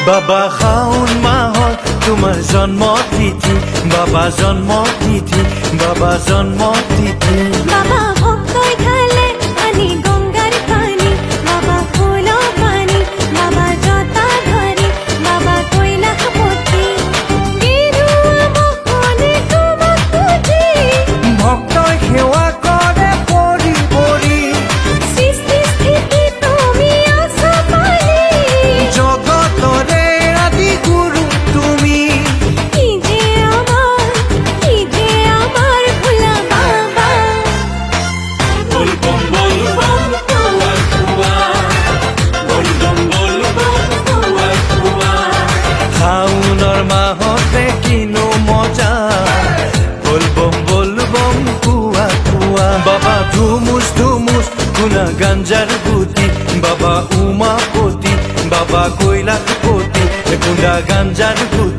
বাবা শাওন মাহত তোমাৰ জন্ম তিথি, বাবা জন্ম তিথি, বাবা জন্ম তিথি। বাবা ভক্তই খালে পানি গঙ্গার পানি, বাবা ফুল পানি, বাবা জতা ধরি, বাবা কৈলাসপতি গেৰুৱা বসনে তোমাক পুজি। ভক্তই সেৱা কৰে পৰি পৰি, সৃষ্টি স্থিতি তুমি আছা পালি। জগতৰে আদি গুৰু তুমি। কি যে আমার ভোলা বাবা। বল বম বল বম কুয়া কুয়া, বল বম বল বম কুয়া কুয়া। শাওনৰ মাহতে কিনো মজা, বলবম বলবম কুয়া কুয়া। বাবা ধুমুস ধুমুস কুনা গাঞ্জার গুটি, বাবা উমাপতি, বাবা কৈলাসপতি কুনা গাঞ্জার গুটি।